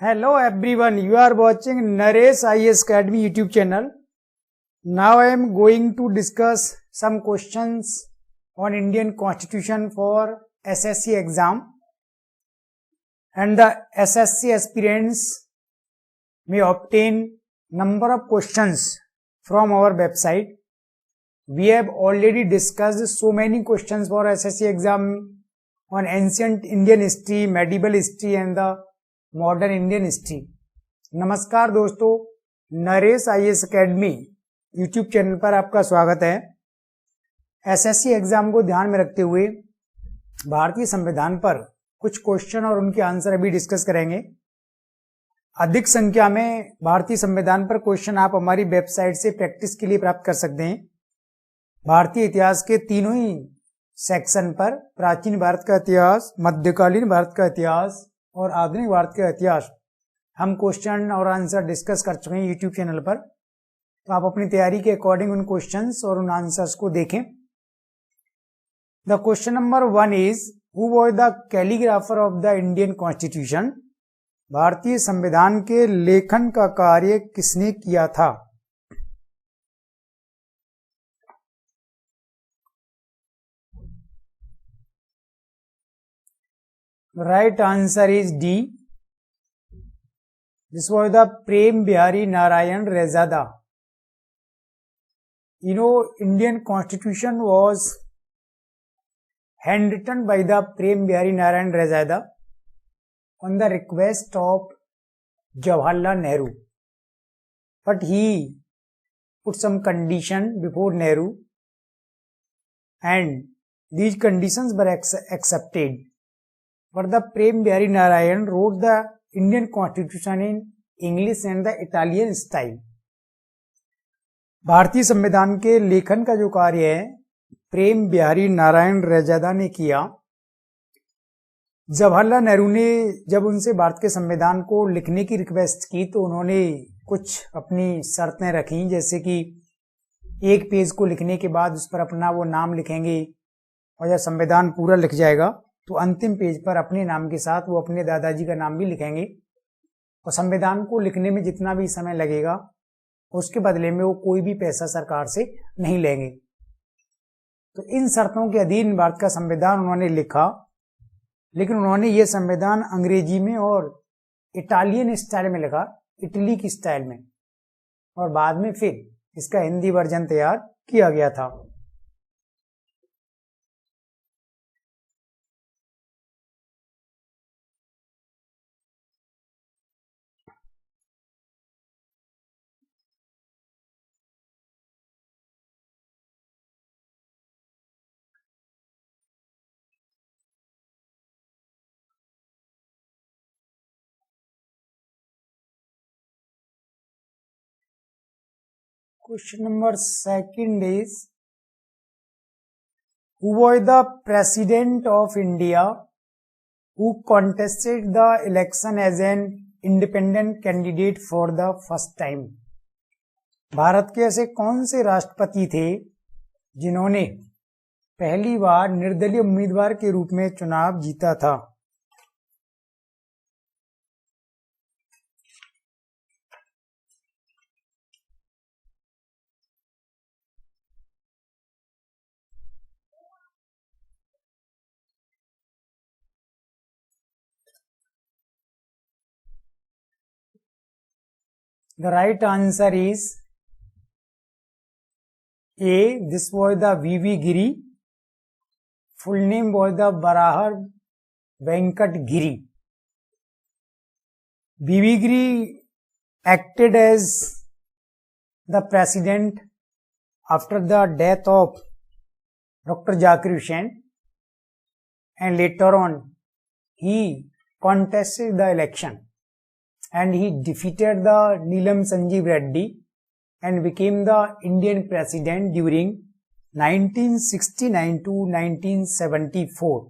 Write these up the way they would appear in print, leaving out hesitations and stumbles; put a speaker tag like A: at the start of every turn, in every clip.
A: Hello everyone, you are watching Naresh IAS Academy YouTube channel. Now I am going to discuss some questions on Indian Constitution for SSC exam, and the SSC aspirants may obtain number of questions from our website. We have already discussed so many questions for SSC exam on ancient Indian history, medieval history and the modern Indian history. नमस्कार दोस्तों, Naresh IAS academy YouTube channel पर आपका स्वागत है। SSC exam को ध्यान में रखते हुए भारतीय संविधान पर कुछ क्वेश्चन और उनके आंसर अभी डिस्कस करेंगे। अधिक संख्या में भारतीय संविधान पर क्वेश्चन आप हमारी वेबसाइट से प्रैक्टिस के लिए प्राप्त कर सकते हैं। भारतीय इतिहास के तीनों ही सेक्शन पर, प्राचीन भारत का इतिहास, मध्यकालीन भारत का इतिहास और आधुनिक भारत का इतिहास, हम क्वेश्चन और आंसर डिस्कस कर चुके हैं यूट्यूब चैनल पर। तो आप अपनी तैयारी के अकॉर्डिंग उन क्वेश्चंस और उन आंसर्स को देखें। The question number 1 is, who was the calligrapher of the Indian constitution? भारतीय संविधान के लेखन का कार्य किसने किया था? Right answer is D. This was the Prem Bihari Narayan Rezada. You know, Indian Constitution was handwritten by the Prem Bihari Narayan Rezada on the request of Jawaharlal Nehru. But he put some condition before Nehru, and these conditions were accepted. But the Prem Bihari Narayan wrote the Indian Constitution in English and the Italian style. भारतीय संविधान के लेखन का जो कार्य है प्रेम बिहारी नारायण रेजादा ने किया। जवाहरलाल नेहरू ने जब उनसे भारत के संविधान को लिखने की रिक्वेस्ट की तो उन्होंने कुछ अपनी शर्तें रखी, जैसे कि एक पेज को लिखने के बाद उस पर अपना वो नाम लिखेंगे और जब संविधान पूरा लिख जाएगा तो अंतिम पेज पर अपने नाम के साथ वो अपने दादाजी का नाम भी लिखेंगे, और संविधान को लिखने में जितना भी समय लगेगा उसके बदले में वो कोई भी पैसा सरकार से नहीं लेंगे। तो इन शर्तों के अधीन भारत का संविधान उन्होंने लिखा, लेकिन उन्होंने ये संविधान अंग्रेजी में और इटालियन स्टाइल में लिखा, इटली की स्टाइल में, और बाद में फिर इसका हिंदी वर्जन तैयार किया गया था। Question number 2 is, who was the President of India who contested the election as an independent candidate for the first time? Bharat के ऐसे कौन से राष्ट्रपति थे जिन्होंने पहली बार निर्दलीय उम्मीदवार के रूप में चुनाव जीता था? The right answer is A. This was the V.V. Giri. Full name was the Barahar Venkat Giri. V.V. Giri acted as the president after the death of Dr. Zakir Hussain, and later on he contested the election and he defeated the Neelam Sanjeev Reddy and became the Indian president during 1969 to 1974.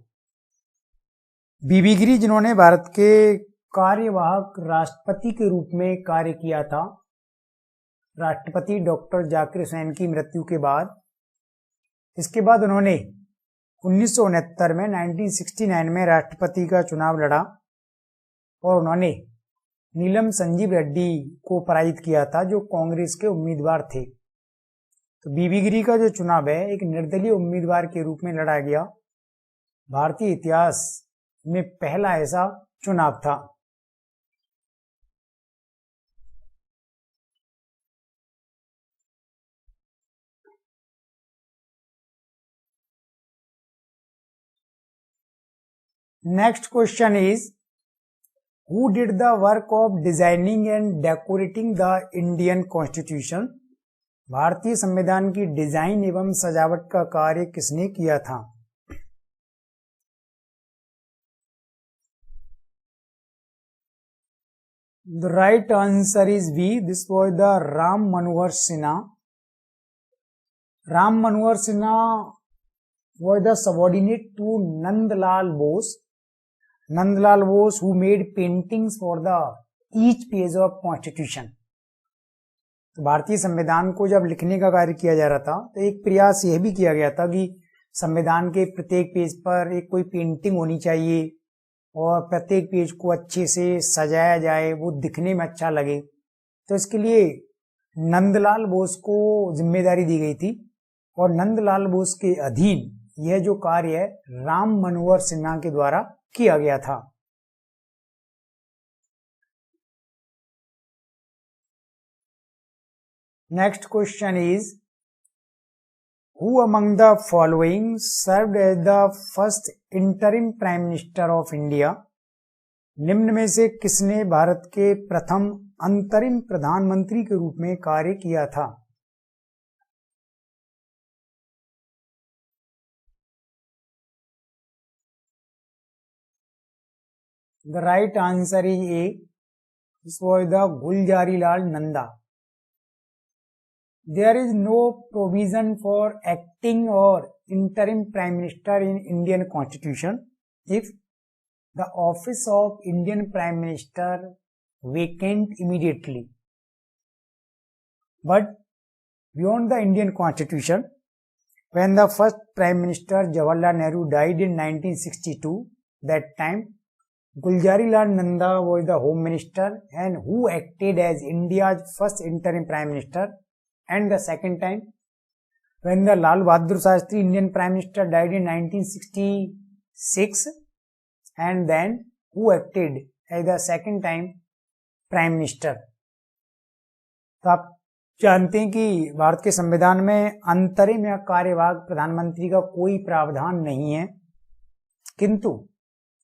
A: बीबी गिरी जिन्होंने भारत के कार्यवाहक राष्ट्रपति के रूप में कार्य किया था राष्ट्रपति डॉक्टर जाकिर हुसैन की मृत्यु के बाद। इसके बाद उन्होंने 1969 में 1969 में राष्ट्रपति का चुनाव लड़ा और उन्होंने नीलम संजीव रेड्डी को पराजित किया था, जो कांग्रेस के उम्मीदवार थे। तो बीबी गिरी का जो चुनाव है एक निर्दलीय उम्मीदवार के रूप में लड़ा गया। भारतीय इतिहास में पहला ऐसा चुनाव था। Next question is, who did the work of designing and decorating the Indian constitution? भारतीय संविधान की डिजाइन एवं सजावट का कार्य किसने किया था? The right answer is B, this was the Ram Manohar Sinha. Ram Manohar Sinha was the subordinate to Nandlal Bose. Nandlal Bose who made paintings for the each page of Constitution. तो भारतीय संविधान को जब लिखने का कार्य किया जा रहा था तो एक प्रयास यह भी किया गया था कि संविधान के प्रत्येक पेज पर एक कोई पेंटिंग होनी चाहिए और प्रत्येक पेज को अच्छे से सजाया जाए, वो दिखने में अच्छा लगे। तो इसके लिए नंदलाल बोस को जिम्मेदारी दी गई थी और नंदलाल बोस के अधीन यह जो कार्य है राम मनोहर सिन्हा के द्वारा किया गया था। Next question is, who among the following served as the first interim prime minister of India? निम्न में से किसने भारत के प्रथम अंतरिम प्रधानमंत्री के रूप में कार्य किया था? The right answer is A. This was the Gulzarilal Nanda. There is no provision for acting or interim prime minister in Indian Constitution if the office of Indian prime minister vacant immediately. But beyond the Indian Constitution, when the first prime minister Jawaharlal Nehru died in 1962, that time Gulzarilal Nanda was the Home Minister and who acted as India's first interim Prime Minister. And the second time, when the Lal Bahadur Shastri Indian Prime Minister died in 1966, and then who acted as the second time Prime Minister. तो आप जानते हैं कि भारत के संविधान में अंतरिम या कार्यवाहक प्रधानमंत्री का कोई प्रावधान नहीं है, किंतु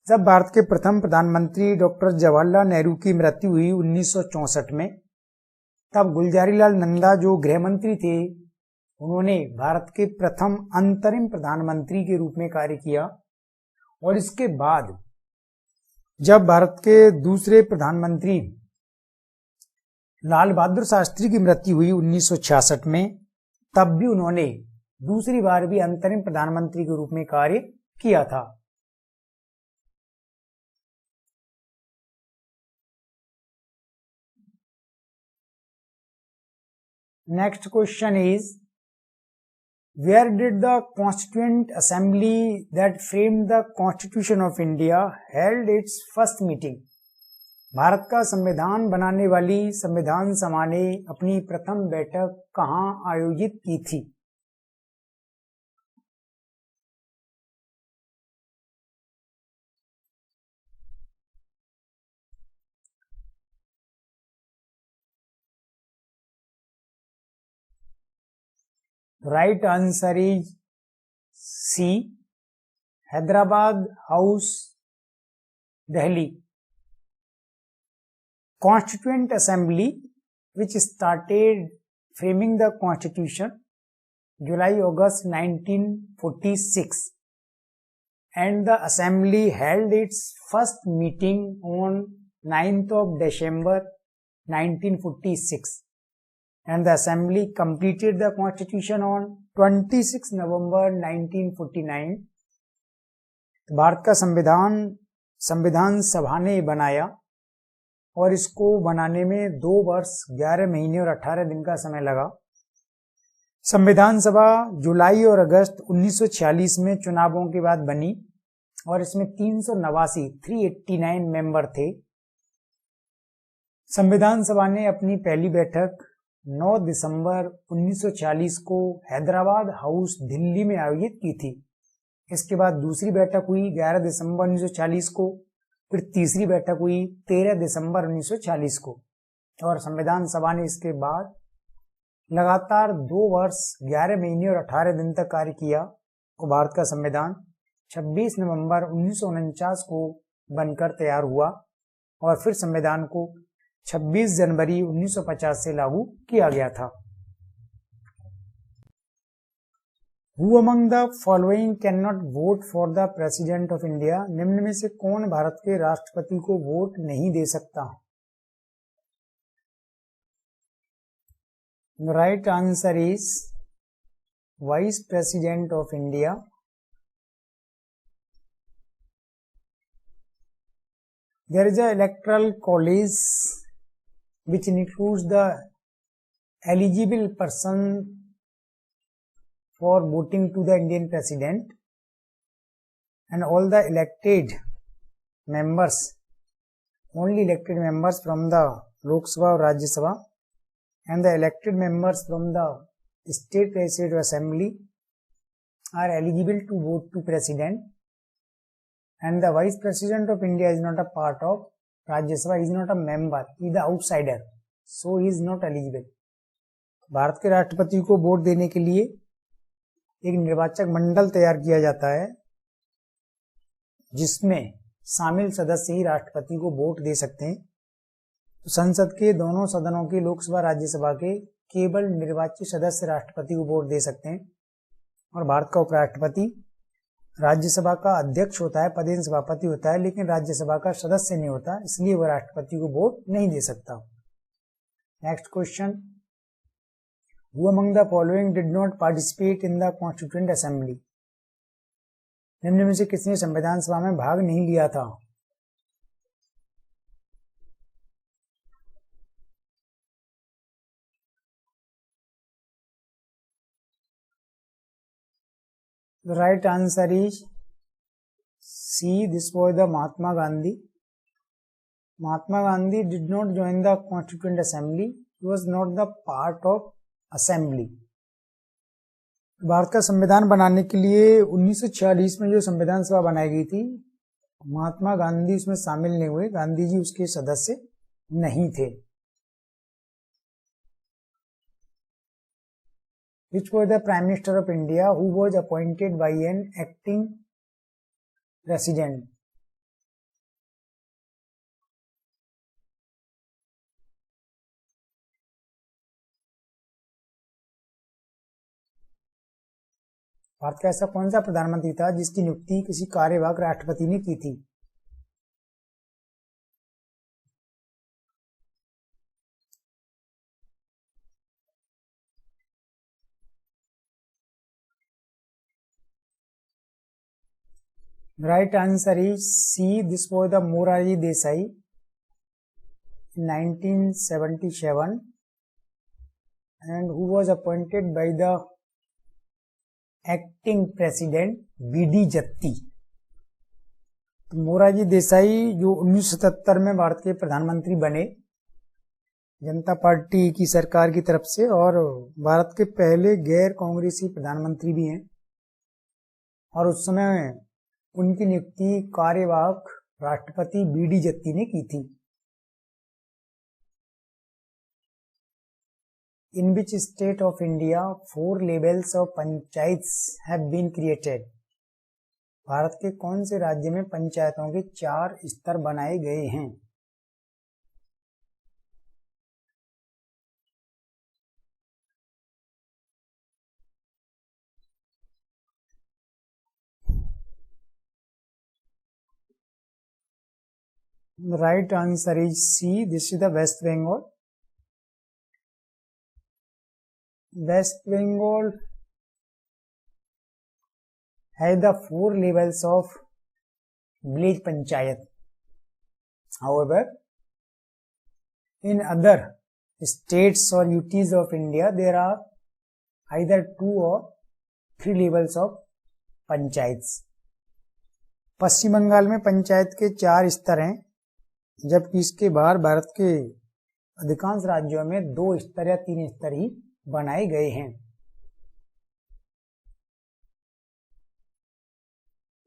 A: जब भारत के प्रथम प्रधानमंत्री डॉक्टर जवाहरलाल नेहरू की मृत्यु हुई 1964 में, तब गुलजारीलाल नंदा जो गृह मंत्री थे, उन्होंने भारत के प्रथम अंतरिम प्रधानमंत्री के रूप में कार्य किया। और इसके बाद जब भारत के दूसरे प्रधानमंत्री लाल बहादुर शास्त्री की मृत्यु हुई 1966 में, तब भी उन्होंने दूसरी बार भी अंतरिम प्रधानमंत्री के रूप में कार्य किया था। Next question is, where did the Constituent Assembly that framed the Constitution of India held its first meeting? Bharat का संविधान बनाने वाली संविधान सभा ने अपनी प्रथम बैठक कहाँ आयोजित की थी? Right answer is C. Hyderabad House, Delhi. Constituent Assembly, which started framing the Constitution July-August 1946, and the Assembly held its first meeting on 9th of December 1946. And the Assembly completed the Constitution on 26 November 1949. Bharat का संविधान सभा ने बनाया और इसको बनाने में 2 वर्ष 11 महीने और 18 दिन का समय लगा। संविधान सभा जुलाई और अगस्त 1946 में चुनावों के बाद बनी और इसमें 389 मेंबर थे। संविधान सभा ने अपनी पहली बैठक 9 दिसंबर 1946 को हैदराबाद हाउस दिल्ली में आयोजित की थी। इसके बाद दूसरी बैठक हुई 11 दिसंबर 1940 को, फिर तीसरी बैठक हुई 13 दिसंबर 1940 को, और संविधान सभा ने इसके बाद लगातार 2 वर्ष 11 महीने और 18 दिन तक कार्य किया और भारत का संविधान 26 नवंबर 1949 को बनकर तैयार हुआ और फिर संविधान को 26 जनवरी 1950 से लागू किया गया था। Who among the following cannot vote for the President of India? निम्न में से कौन भारत के राष्ट्रपति को वोट नहीं दे सकता? The right answer is Vice President of India. There is an electoral college which includes the eligible person for voting to the Indian President, and all the elected members, only elected members from the Lok Sabha or Rajya Sabha, and the elected members from the State Legislative Assembly are eligible to vote to President, and the Vice President of India is not a part of Rajya Sabha, he is not a member, he is the outsider, so he is not eligible. Bharat के राष्ट्रपति को vote देने के लिए एक निर्वाचक मंडल तैयार किया जाता है जिसमें शामिल सदस्य ही राष्ट्रपति को वोट दे सकते हैं। तो संसद के दोनों सदनों के, लोकसभा राज्यसभा के, केवल निर्वाचित सदस्य राष्ट्रपति को वोट दे सकते हैं और भारत का उपराष्ट्रपति राज्यसभा का अध्यक्ष होता है, पदेन सभापति होता है, लेकिन राज्यसभा का सदस्य नहीं होता, इसलिए वह राष्ट्रपति को वोट नहीं दे सकता। Next question, Who among the following did not participate in the Constituent Assembly? निम्न में से किसने संविधान सभा में भाग नहीं लिया था? The right answer is C. This was the Mahatma Gandhi. Mahatma Gandhi did not join the Constituent Assembly. He was not the part of Assembly. Bharat का संविधान बनाने के लिए 1946 में जो संविधान सभा बनाई गई थी, महात्मा गांधी उसमें शामिल नहीं हुए, गांधी जी उसके सदस्य नहीं थे। Which was the Prime Minister of India who was appointed by an acting president? Bharat का ऐसा कौन सा प्रधानमंत्री था जिसकी नियुक्ति किसी कार्यवाहक राष्ट्रपति ने की थी? Right answer is C. This was the Morarji Desai in 1977 and who was appointed by the acting president B D Jatti. तो मोरारजी देसाई जो 1977 में भारत के प्रधानमंत्री बने जनता पार्टी की सरकार की तरफ से, और भारत के पहले गैर कांग्रेसी प्रधानमंत्री भी हैं, और उस समय उनकी नियुक्ति कार्यवाहक राष्ट्रपति बीडी जत्ती ने की थी। In which state of India 4 levels of panchayats have been created? Bharat के कौन से राज्य में पंचायतों के 4 स्तर बनाए गए हैं? The right answer is C. This is the West Bengal. West Bengal has the 4 levels of village panchayat. However, in other states or UTs of India, there are either 2 or 3 levels of panchayats. पश्चिम बंगाल में पंचायत के 4 स्तर हैं, जबकि इसके बाहर भारत के अधिकांश राज्यों में 2 स्तर या 3 स्तर ही बनाए गए हैं।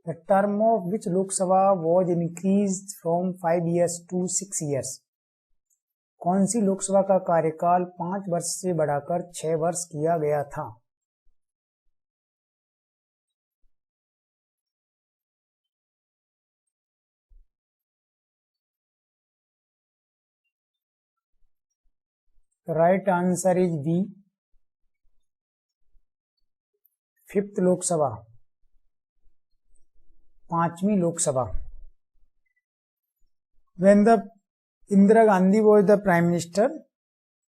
A: The term of which Lok Sabha was increased from 5 years to 6 years? कौन सी लोकसभा का कार्यकाल 5 वर्ष से बढ़ाकर 6 वर्ष किया गया था? The right answer is B, 5th Lok Sabha, 5वीं Lok Sabha. When the Indira Gandhi was the Prime Minister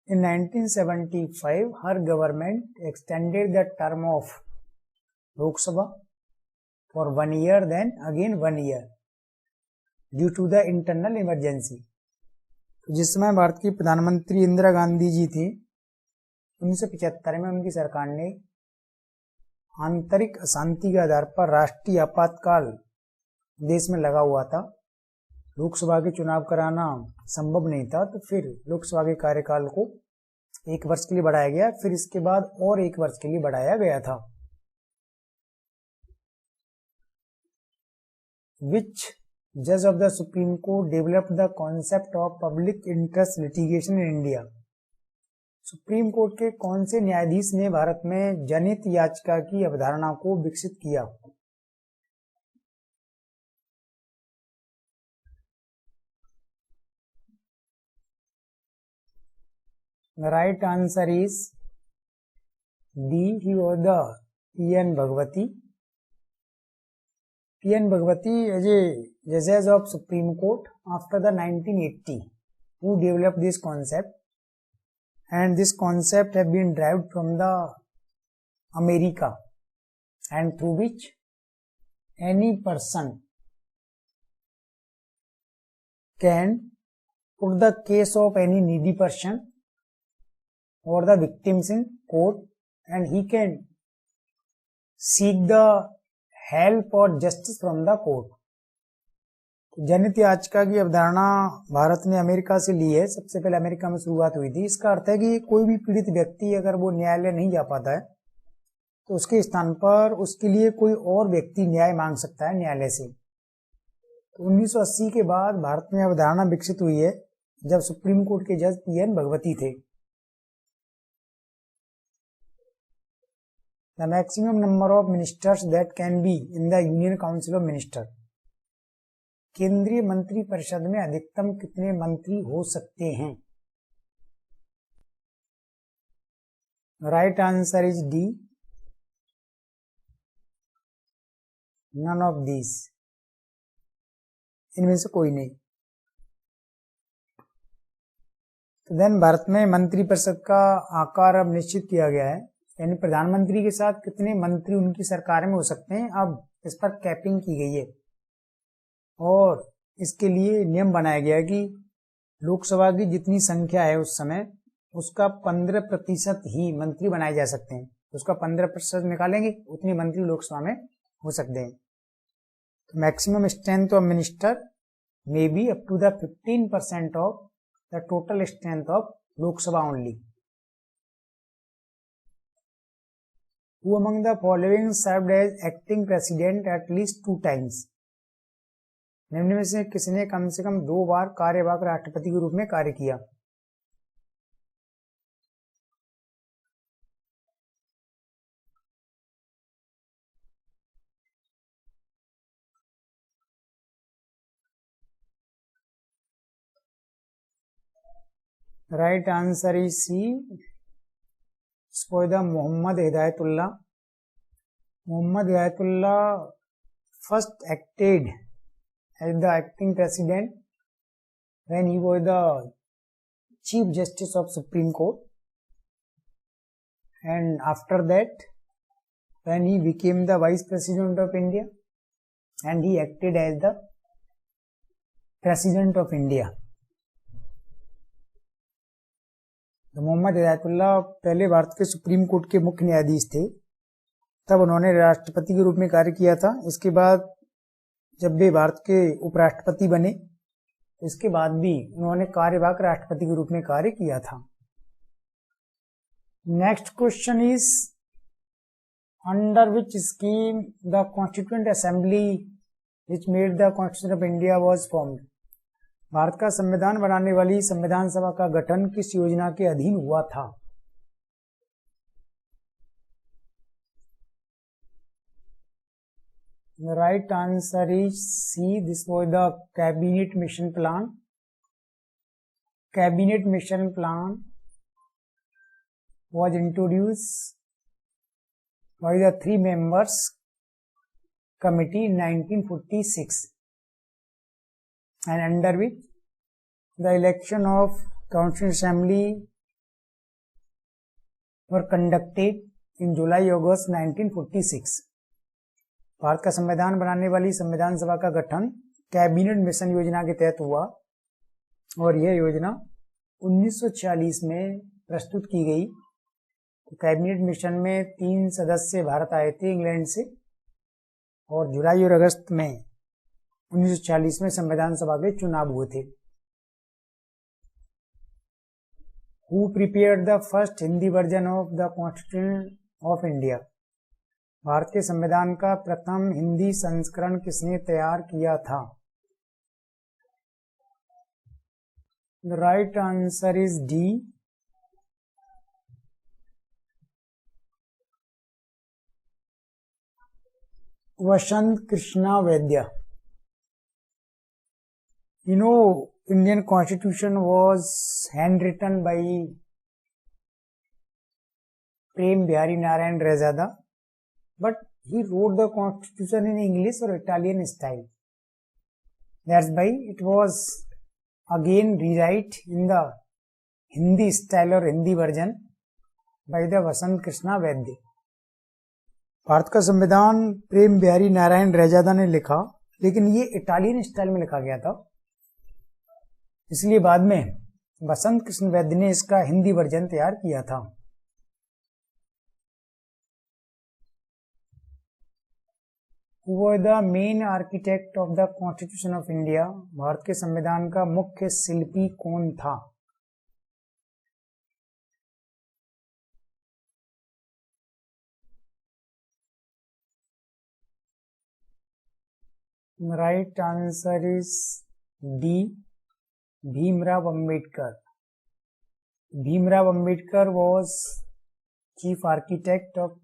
A: in 1975, her government extended the term of Lok Sabha for 1 year, then again 1 year due to the internal emergency. तो जिस समय भारत की प्रधानमंत्री इंदिरा गांधी जी थी, 1975 में उनकी सरकार ने आंतरिक अशांति के आधार पर राष्ट्रीय आपातकाल देश में लगा हुआ था, लोकसभा के चुनाव कराना संभव नहीं था, तो फिर लोकसभा के कार्यकाल को 1 वर्ष के लिए बढ़ाया गया, फिर इसके बाद और 1 वर्ष के लिए बढ़ाया गया था। Which judge of the Supreme Court developed the concept of public interest litigation in India? Supreme court के कौन से न्यायाधीश ने भारत में जनहित याचिका की अवधारणा को विकसित किया? The right answer is D. He was the P.N. Bhagwati. P.N. Bhagwati is a judge of Supreme Court after the 1980 who developed this concept, and this concept have been derived from the America, and through which any person can put the case of any needy person or the victims in court, and he can seek the help or justice from the court. जनहित याचिका की अवधारणा भारत ने America से ली है, सबसे पहले America में शुरुआत हुई थी। इसका अर्थ है कि कोई भी पीड़ित व्यक्ति अगर वो न्यायालय नहीं जा पाता है तो उसके स्थान पर उसके लिए कोई और व्यक्ति न्याय मांग सकता है न्यायालय से। तो 1980 के बाद भारत में अवधारणा विकसित हुई है जब सुप्रीम कोर्ट के जज P.N. भगवती थे। The maximum number of ministers that can be in the Union Council of Ministers. केंद्रीय मंत्री परिषद में अधिकतम कितने मंत्री हो सकते हैं? Right answer is D, none of this, इनमें से कोई नहीं। तो देन भारत में मंत्री परिषद का आकार अब निश्चित किया गया है, यानी प्रधानमंत्री के साथ कितने मंत्री उनकी सरकार में हो सकते हैं, अब इस पर कैपिंग की गई है और इसके लिए नियम बनाया गया है कि लोकसभा की जितनी संख्या है उस समय उसका 15% ही मंत्री बनाए जा सकते हैं। उसका 15% निकालेंगे उतने मंत्री लोकसभा में हो सकते हैं। तो maximum strength of minister may be up to the 15% of the total strength of Lok Sabha only. Who among the following served as acting president at least 2 times? निम्न में से किसने कम से कम 2 बार कार्यवाहक राष्ट्रपति के रूप में कार्य किया? Right answer is C, Mohammad Hidayatullah. Mohammad Hidayatullah first acted as the acting president when he was the Chief Justice of Supreme Court, and after that when he became the Vice President of India and he acted as the President of India. तो मोहम्मद हिदायतुल्लाह पहले भारत के supreme court के मुख्य न्यायाधीश थे, तब उन्होंने राष्ट्रपति के रूप में कार्य किया था। इसके बाद जब वे भारत के उपराष्ट्रपति बने इसके बाद भी उन्होंने कार्यवाहक राष्ट्रपति के रूप में कार्य किया था। Next question is under which scheme the constituent assembly which made the constitution of India was formed. Bharat का संविधान बनाने वाली संविधान सभा का गठन किस योजना के अधीन हुआ था? The right answer is C. This was the cabinet mission plan. Cabinet mission plan was introduced by the 3 members committee in 1946, and under which the election of Constituent Assembly were conducted in July-August 1946. Bharat का संविधान बनाने वाली संविधान सभा का गठन cabinet mission योजना के तहत हुआ और यह योजना 1946 में प्रस्तुत की गई। तो कैबिनेट मिशन में 3 सदस्य भारत आए थे इंग्लैंड से, और जुलाई और अगस्त में 1940 में संविधान सभा के चुनाव हुए थे। Who prepared the first Hindi version of the constitution of India. Bharat के संविधान का प्रथम हिंदी संस्करण किसने तैयार किया था? The right answer is D, Vasant Krishna Vaidya. You know, Indian Constitution was handwritten by Prem Bihari Narayan Rajada, but he wrote the Constitution in English or Italian style. That's why it was again rewrite in the Hindi style or Hindi version by the Vasant Krishna Vaidya. Bharat का संविधान प्रेम बिहारी नारायण रैजादा ने लिखा, लेकिन ये Italian style में लिखा गया था, इसलिए बाद में वसंत कृष्ण वैद्य ने इसका हिंदी वर्जन तैयार किया था। Who was the main architect of the Constitution of India? Bharat के संविधान का मुख्य शिल्पी कौन था? Right answer is D. Bhimrao Ambedkar. Bhimrao Ambedkar was chief architect of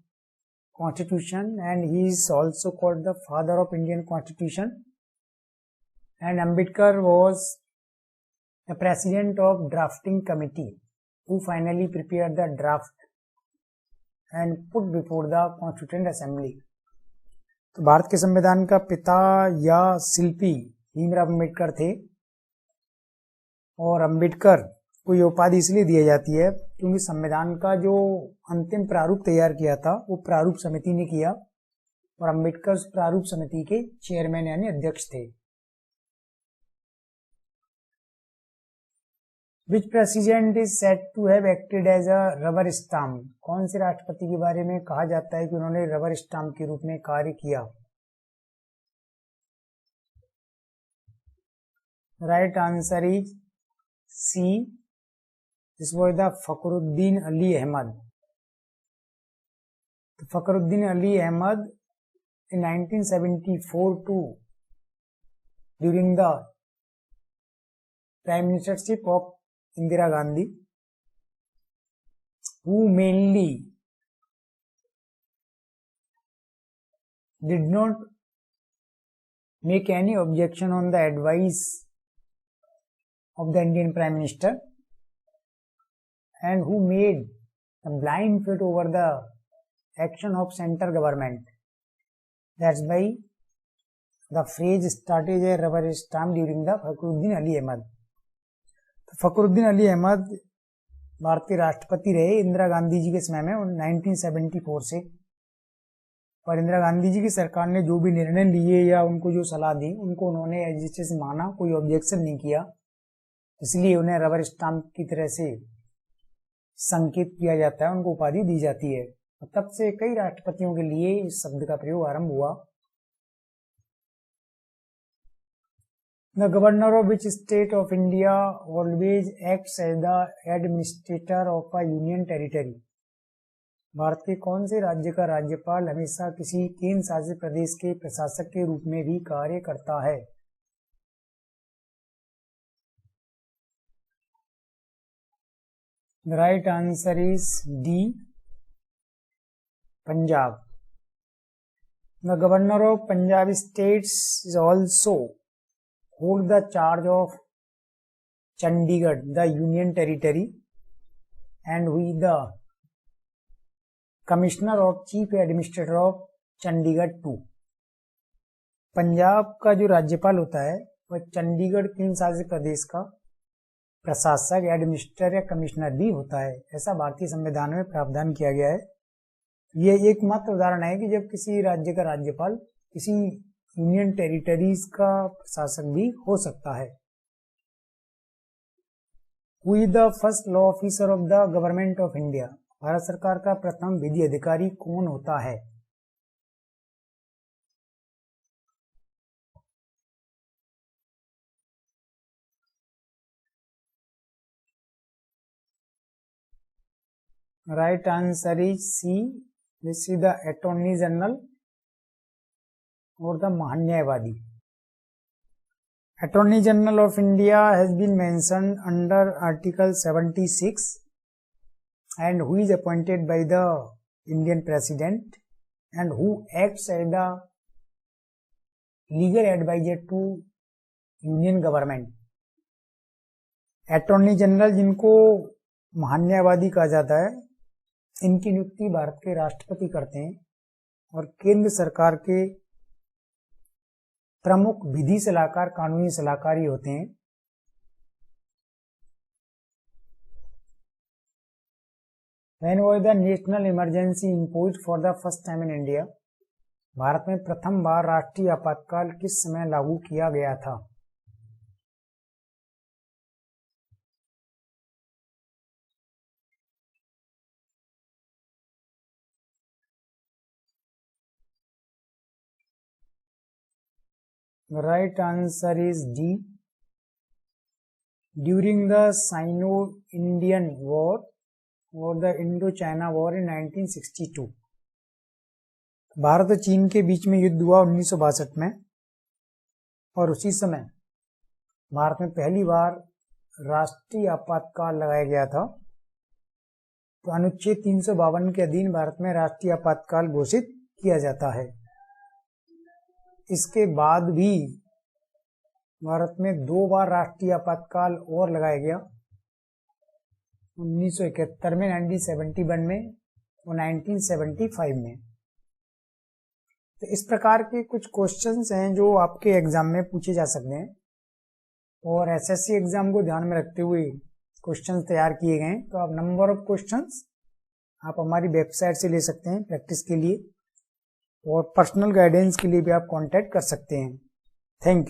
A: Constitution, and he is also called the father of Indian Constitution. And Ambedkar was the president of drafting committee who finally prepared the draft and put before the Constituent Assembly. तो भारत के संविधान का पिता या शिल्पी भीमराव अम्बेडकर थे, और अम्बेडकर को ये उपाधि इसलिए दी जाती है क्योंकि संविधान का जो अंतिम प्रारूप तैयार किया था वो प्रारूप समिति ने किया, और अम्बेडकर उस प्रारूप समिति के चेयरमैन यानी अध्यक्ष थे। Which president is said to have acted as a rubber stamp? कौन से राष्ट्रपति के बारे में कहा जाता है कि उन्होंने रबर स्टाम्प के रूप में कार्य किया? Right answer is C, this was the Fakhruddin Ali Ahmed. Fakhruddin Ali Ahmed in 1974 to during the prime ministership of Indira Gandhi, who mainly did not make any objection on the advice of the Indian Prime Minister, and who made a blind faith over the action of central government. That's why the phrase started a rubber stamp during the Fakhruddin Ali Ahmed. Fakhruddin Ali Ahmed Bharat के राष्ट्रपति रहे इंदिरा गांधी जी के समय में 1974 से, और इंदिरा गांधी जी की सरकार ने जो भी निर्णय लिए या उनको जो सलाह दी उनको उन्होंने एग्जिस्टेंस माना, कोई ऑब्जेक्शन नहीं किया, इसलिए उन्हें रबर स्टाम्प की तरह से संकेत किया जाता है, उनको उपाधि दी जाती है। तब से कई राष्ट्रपतियों के लिए इस शब्द का प्रयोग आरंभ हुआ। The governor of which state of India always acts as the administrator of a union territory? Bharat के कौन से राज्य का राज्यपाल हमेशा किसी केंद्र शासित प्रदेश के प्रशासक के रूप में भी कार्य करता है? The right answer is D. Punjab. The governor of Punjab states is also hold the charge of Chandigarh, the union territory, and who is the commissioner of chief administrator of Chandigarh too. Punjab का जो राज्यपाल होता है वह चंडीगढ़ केंद्र शासित प्रदेश का प्रशासक, एडमिनिस्ट्रेटर या कमिश्नर भी होता है, ऐसा भारतीय संविधान में प्रावधान किया गया है। यह एकमात्र उदाहरण है कि जब किसी राज्य का राज्यपाल किसी यूनियन टेरिटरीज का प्रशासक भी हो सकता है। Who is the first law officer of the government of India? Bharat सरकार का प्रथम विधि अधिकारी कौन होता है? Right answer is C. This is the Attorney General or the Mahaन्यायवादी. Attorney General of India has been mentioned under Article 76 and who is appointed by the Indian President and who acts as the legal advisor to Union Government. Attorney General जिनको महान्यायवादी कहा जाता है, इनकी नियुक्ति भारत के राष्ट्रपति करते हैं और केंद्र सरकार के प्रमुख विधि सलाहकार, कानूनी सलाहकार ही होते हैं। When was the national emergency imposed for the first time in India? Bharat में प्रथम बार राष्ट्रीय आपातकाल किस समय लागू किया गया था? The right answer is D. During the Sino-Indian War or the Indo-China War in 1962. Bharat और चीन के बीच में युद्ध हुआ 1962 में और उसी समय भारत में पहली बार राष्ट्रीय आपातकाल लगाया गया था। तो अनुच्छेद 352 के अधीन भारत में राष्ट्रीय आपातकाल घोषित किया जाता है। इसके बाद भी भारत में 2 बार राष्ट्रीय आपातकाल और लगाया गया, 1971 में, 1971 में और 1975 में। तो इस प्रकार के कुछ क्वेश्चंस हैं जो आपके एग्जाम में पूछे जा सकते हैं और एसएससी एग्जाम को ध्यान में रखते हुए क्वेश्चंस तैयार किए गए हैं। तो आप नंबर ऑफ क्वेश्चंस आप हमारी वेबसाइट से ले सकते हैं प्रैक्टिस के लिए और पर्सनल गाइडेंस के लिए भी आप कांटेक्ट कर सकते हैं। Thank you.